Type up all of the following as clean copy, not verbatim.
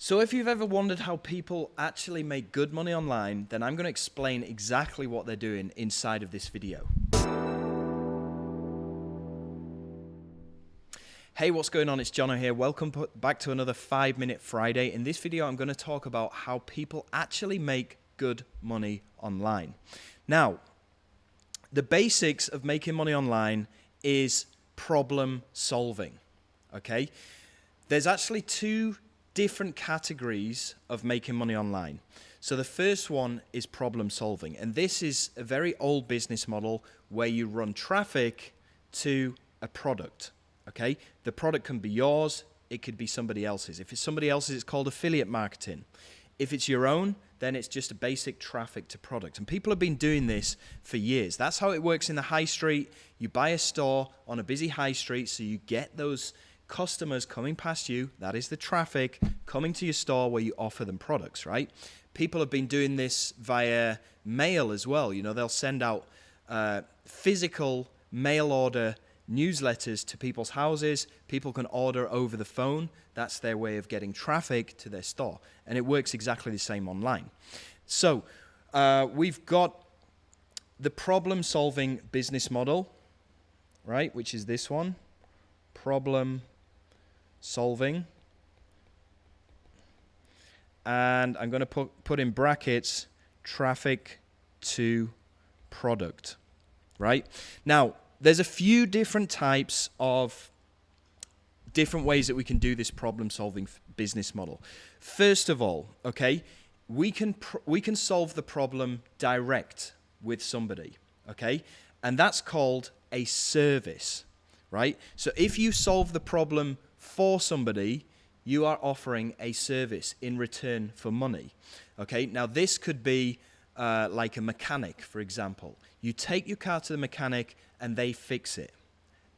So if you've ever wondered how people actually make good money online, then I'm going to explain exactly what they're doing inside of this video. Hey, what's going on? It's Jono here. Welcome back to another 5-Minute Friday. In this video, I'm going to talk about how people actually make good money online. Now, the basics of making money online is problem solving, okay? There's actually two different categories of making money online. So the first one is problem solving, and this is a very old business model where you run traffic to a product, okay? The product can be yours, it could be somebody else's. If it's somebody else's, it's called affiliate marketing. If it's your own, then it's just a basic traffic to product. And people have been doing this for years. That's how it works in the high street. You buy a store on a busy high street, so you get those customers coming past you, that is the traffic, coming to your store where you offer them products, right? People have been doing this via mail as well. You know, they'll send out physical mail order newsletters to people's houses. People can order over the phone. That's their way of getting traffic to their store. And it works exactly the same online. So we've got the problem-solving business model, right, which is this one, problem solving, and I'm going to put in brackets traffic to product, right? Now, there's a few different types of different ways that we can do this problem solving business model. First of all, okay, we can solve the problem direct with somebody, okay? And that's called a service, right? So if you solve the problem for somebody, you are offering a service in return for money. Okay, now this could be like a mechanic, for example. You take your car to the mechanic and they fix it.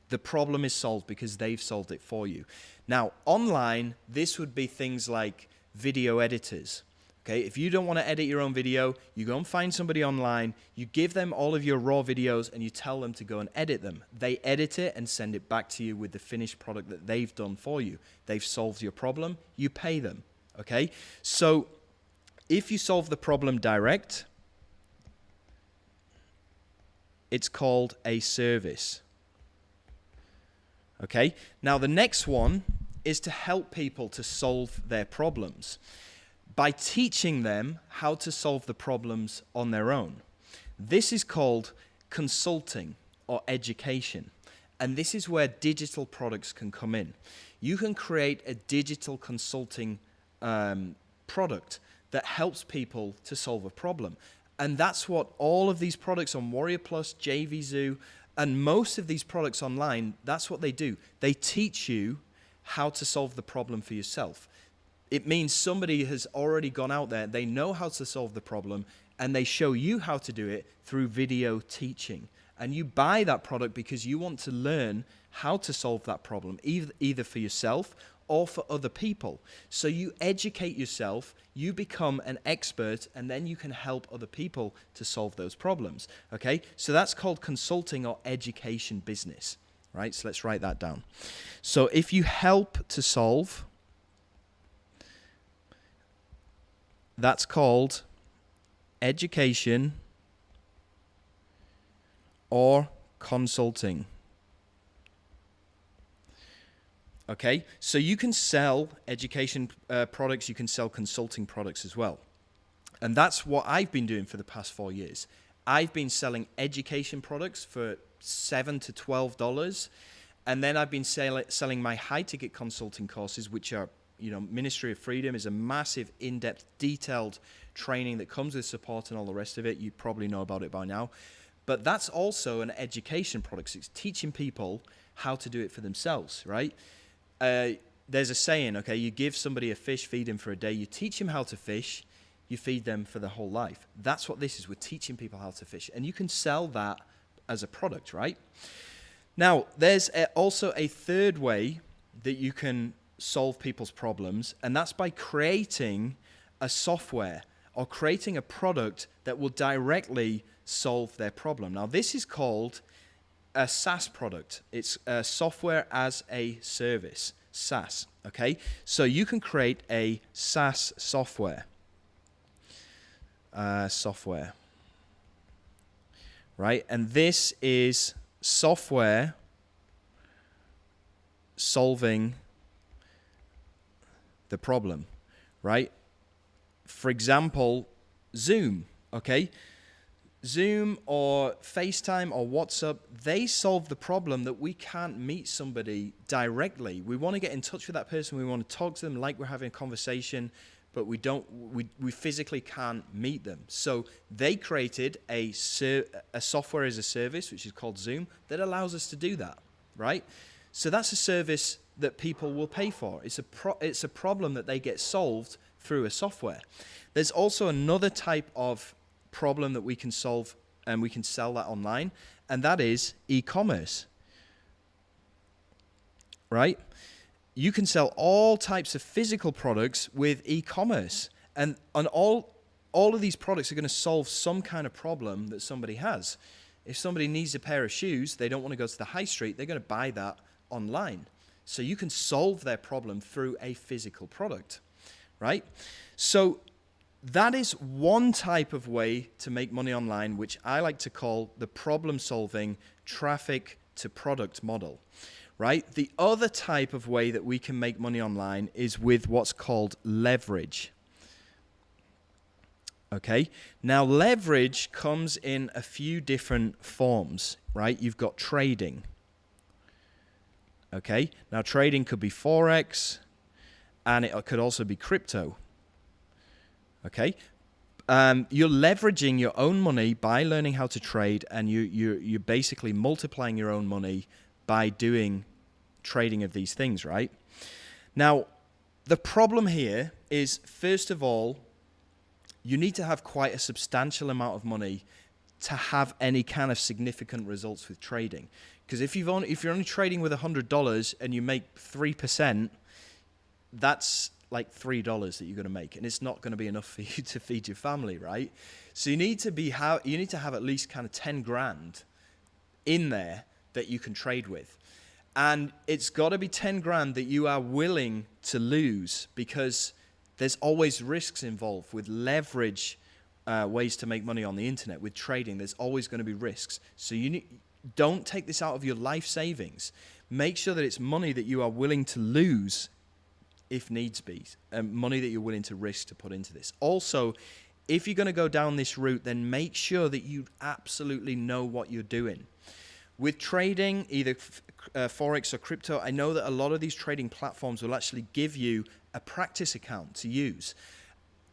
The problem is solved because they've solved it for you. Now, online, this would be things like video editors. Okay, if you don't want to edit your own video, you go and find somebody online, you give them all of your raw videos and you tell them to go and edit them. They edit it and send it back to you with the finished product that they've done for you. They've solved your problem, you pay them, okay? So if you solve the problem direct, it's called a service, okay? Now the next one is to help people to solve their problems by teaching them how to solve the problems on their own. This is called consulting or education. And this is where digital products can come in. You can create a digital consulting product that helps people to solve a problem. And that's what all of these products on Warrior Plus, JVZoo, and most of these products online, that's what they do. They teach you how to solve the problem for yourself. It means somebody has already gone out there, they know how to solve the problem, and they show you how to do it through video teaching. And you buy that product because you want to learn how to solve that problem, either for yourself or for other people. So you educate yourself, you become an expert, and then you can help other people to solve those problems. Okay? So that's called consulting or education business. Right? So let's write that down. So if you help to solve, that's called education or consulting. Okay, so you can sell education products, you can sell consulting products as well. And that's what I've been doing for the past 4 years. I've been selling education products for $7 to $12, and then I've been selling my high-ticket consulting courses, which are, you know, Ministry of Freedom is a massive, in-depth, detailed training that comes with support and all the rest of it. You probably know about it by now. But that's also an education product. So it's teaching people how to do it for themselves, right? There's a saying, okay, you give somebody a fish, feed him for a day. You teach him how to fish, you feed them for their whole life. That's what this is. We're teaching people how to fish. And you can sell that as a product, right? Now, there's also a third way that you can solve people's problems, and that's by creating a software or creating a product that will directly solve their problem. Now, this is called a SaaS product. It's software as a service. SaaS, okay? So you can create a SaaS software. Right? And this is software solving the problem, right? For example, Zoom, okay? Zoom or FaceTime or WhatsApp, they solve the problem that we can't meet somebody directly. We want to get in touch with that person. We want to talk to them like we're having a conversation, but we physically can't meet them. So they created a software as a service, which is called Zoom, that allows us to do that, right? So that's a service that people will pay for. It's a problem that they get solved through a software. There's also another type of problem that we can solve, and we can sell that online, and that is e-commerce, right? You can sell all types of physical products with e-commerce, and all of these products are going to solve some kind of problem that somebody has. If somebody needs a pair of shoes, they don't want to go to the high street, they're going to buy that online. So you can solve their problem through a physical product, right? So that is one type of way to make money online, which I like to call the problem-solving traffic to product model. Right? The other type of way that we can make money online is with what's called leverage. Okay? Now, leverage comes in a few different forms, right? You've got trading. Okay? Now, trading could be Forex, and it could also be crypto. Okay? You're leveraging your own money by learning how to trade, and you're basically multiplying your own money by doing trading of these things, right? Now, the problem here is, first of all, you need to have quite a substantial amount of money to have any kind of significant results with trading. Because if you're only trading with $100 and you make 3%, that's like $3 that you're going to make, and it's not going to be enough for you to feed your family, right? So you need to have at least kind of 10 grand in there that you can trade with. And it's got to be 10 grand that you are willing to lose, because there's always risks involved with leverage ways to make money on the internet. With trading, there's always going to be risks. So don't take this out of your life savings. Make sure that it's money that you are willing to lose if needs be, money that you're willing to risk to put into this. Also, if you're going to go down this route, then make sure that you absolutely know what you're doing. With trading, either Forex or crypto, I know that a lot of these trading platforms will actually give you a practice account to use.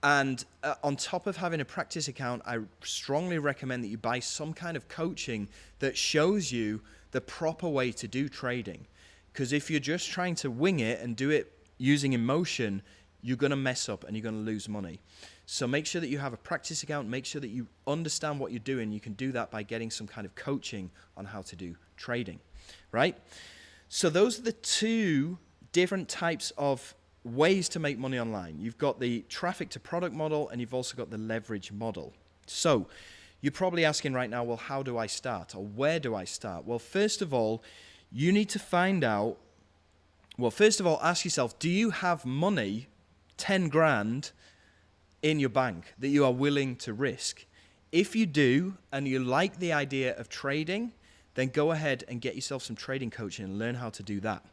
And on top of having a practice account, I strongly recommend that you buy some kind of coaching that shows you the proper way to do trading. Because if you're just trying to wing it and do it using emotion, you're going to mess up and you're going to lose money. So make sure that you have a practice account. Make sure that you understand what you're doing. You can do that by getting some kind of coaching on how to do trading, right? So those are the two different types of ways to make money online. You've got the traffic to product model, and you've also got the leverage model. So you're probably asking right now, well, how do I start, or where do I start? Well, first of all, you need to find out, ask yourself, do you have money, 10 grand, in your bank that you are willing to risk? If you do, and you like the idea of trading, then go ahead and get yourself some trading coaching and learn how to do that.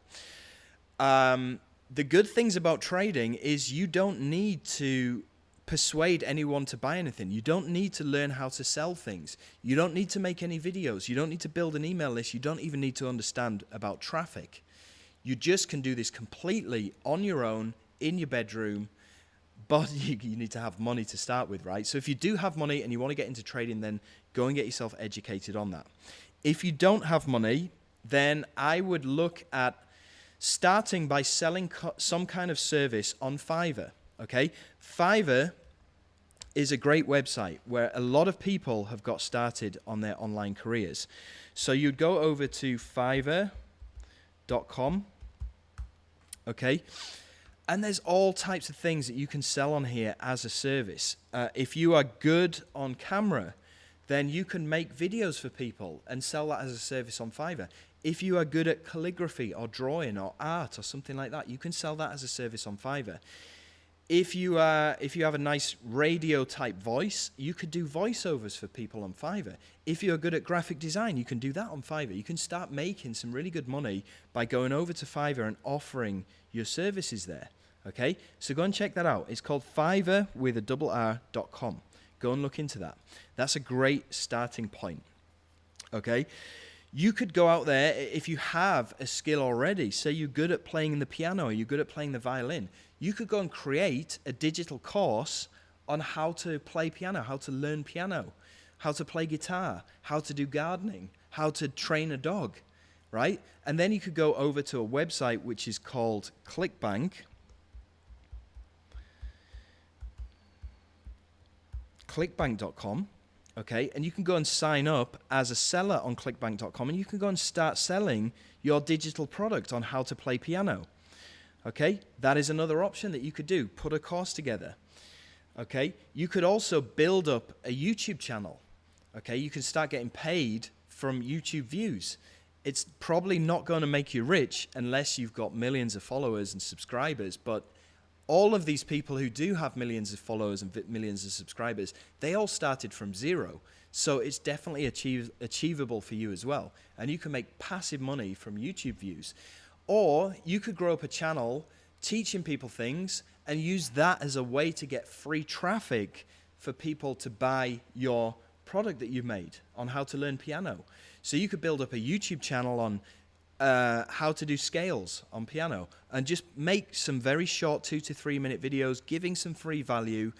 The good things about trading is you don't need to persuade anyone to buy anything. You don't need to learn how to sell things. You don't need to make any videos. You don't need to build an email list. You don't even need to understand about traffic. You just can do this completely on your own, in your bedroom, but you need to have money to start with, right? So if you do have money and you want to get into trading, then go and get yourself educated on that. If you don't have money, then I would look at starting by selling some kind of service on Fiverr, okay? Fiverr is a great website where a lot of people have got started on their online careers. So you'd go over to fiverr.com, okay? And there's all types of things that you can sell on here as a service. If you are good on camera, then you can make videos for people and sell that as a service on Fiverr. If you are good at calligraphy or drawing or art or something like that, you can sell that as a service on Fiverr. If you have a nice radio type voice, you could do voiceovers for people on Fiverr. If you're good at graphic design, you can do that on Fiverr. You can start making some really good money by going over to Fiverr and offering your services there. Okay, so go and check that out. It's called Fiverr with a R.com. Go and look into that. That's a great starting point. Okay, you could go out there if you have a skill already. Say you're good at playing the piano or you're good at playing the violin. You could go and create a digital course on how to play piano, how to learn piano, how to play guitar, how to do gardening, how to train a dog, right? And then you could go over to a website which is called ClickBank. ClickBank.com, okay? And you can go and sign up as a seller on ClickBank.com, and you can go and start selling your digital product on how to play piano. Okay, that is another option that you could do. Put a course together. Okay, you could also build up a YouTube channel. Okay, you can start getting paid from YouTube views. It's probably not going to make you rich unless you've got millions of followers and subscribers, but all of these people who do have millions of followers and millions of subscribers, they all started from zero. So it's definitely achievable for you as well. And you can make passive money from YouTube views. Or you could grow up a channel teaching people things and use that as a way to get free traffic for people to buy your product that you made on how to learn piano. So you could build up a YouTube channel on how to do scales on piano and just make some very short 2 to 3 minute videos giving some free value.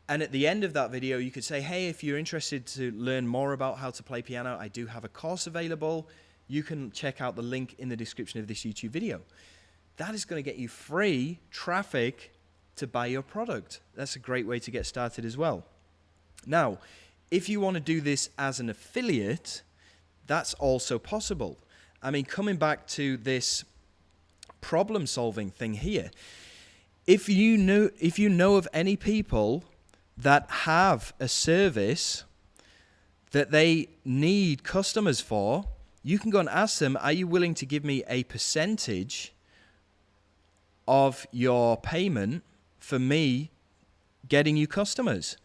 And at the end of that video, you could say, hey, if you're interested to learn more about how to play piano, I do have a course available. You can check out the link in the description of this YouTube video. That is going to get you free traffic to buy your product. That's a great way to get started as well. Now, if you want to do this as an affiliate, that's also possible. I mean, coming back to this problem-solving thing here, if you know of any people that have a service that they need customers for, you can go and ask them, are you willing to give me a percentage of your payment for me getting you customers?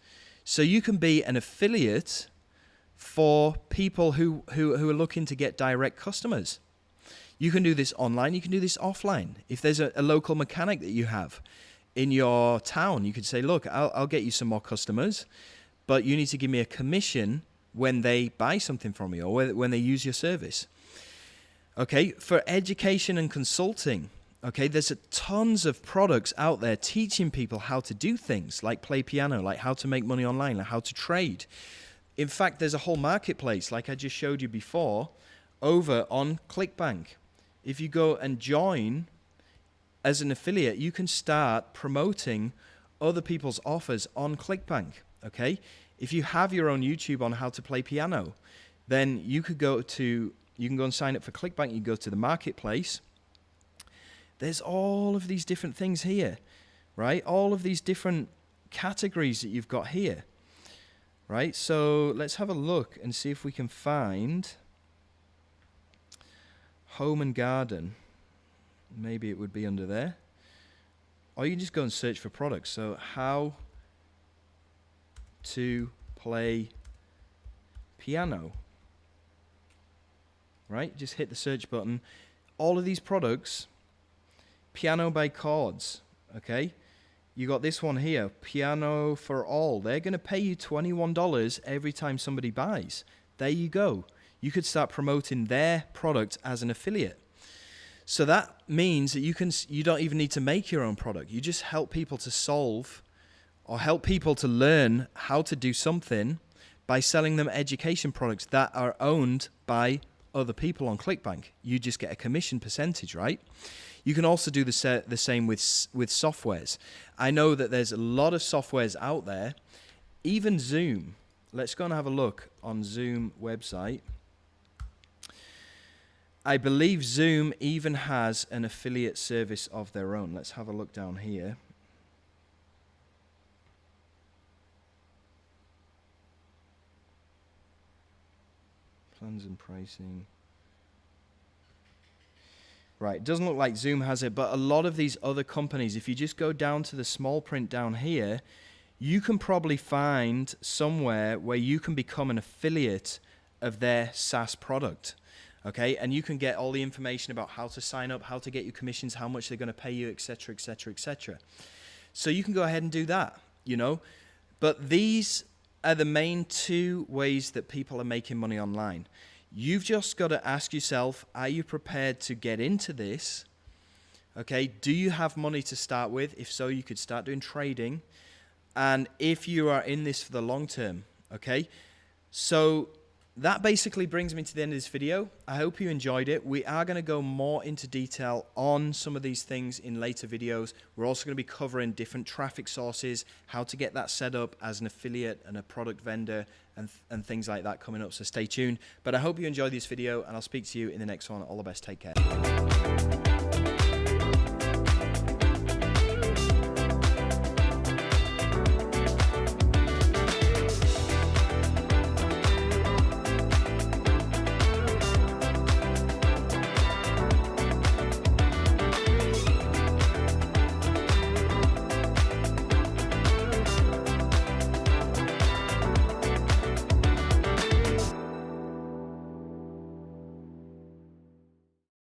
So you can be an affiliate for people who are looking to get direct customers. You can do this online, you can do this offline. If there's a local mechanic that you have in your town, you could say, look, I'll get you some more customers, but you need to give me a commission when they buy something from you or when they use your service. Okay, for education and consulting, okay, there's tons of products out there teaching people how to do things like play piano, like how to make money online, like how to trade. In fact, there's a whole marketplace, like I just showed you before, over on ClickBank. If you go and join as an affiliate, you can start promoting other people's offers on ClickBank, okay? If you have your own YouTube on how to play piano, then you can go and sign up for ClickBank. You go to the marketplace. There's all of these different things here, right? All of these different categories that you've got here, right? So let's have a look and see if we can find home and garden. Maybe it would be under there. Or you can just go and search for products. So how to play piano, right? Just hit the search button. All of these products, piano by chords, okay? You got this one here, Piano for All. They're going to pay you $21 every time somebody buys. There you go. You could start promoting their product as an affiliate. So that means that you don't even need to make your own product. You just help people to solve or help people to learn how to do something by selling them education products that are owned by other people on ClickBank. You just get a commission percentage, right? You can also do the same with softwares. I know that there's a lot of softwares out there. Even Zoom. Let's go and have a look on Zoom website. I believe Zoom even has an affiliate service of their own. Let's have a look down here. Plans and pricing. Right, it doesn't look like Zoom has it, but a lot of these other companies, if you just go down to the small print down here, you can probably find somewhere where you can become an affiliate of their SaaS product. Okay, and you can get all the information about how to sign up, how to get your commissions, how much they're going to pay you, etc., etc., etc. So you can go ahead and do that, you know. But these are the main two ways that people are making money online. You've just got to ask yourself, are you prepared to get into this? Okay, do you have money to start with? If so, you could start doing trading. And if you are in this for the long term, okay? So that basically brings me to the end of this video. I hope you enjoyed it. We are going to go more into detail on some of these things in later videos. We're also going to be covering different traffic sources, how to get that set up as an affiliate and a product vendor and things like that coming up. So stay tuned. But I hope you enjoyed this video and I'll speak to you in the next one. All the best. Take care.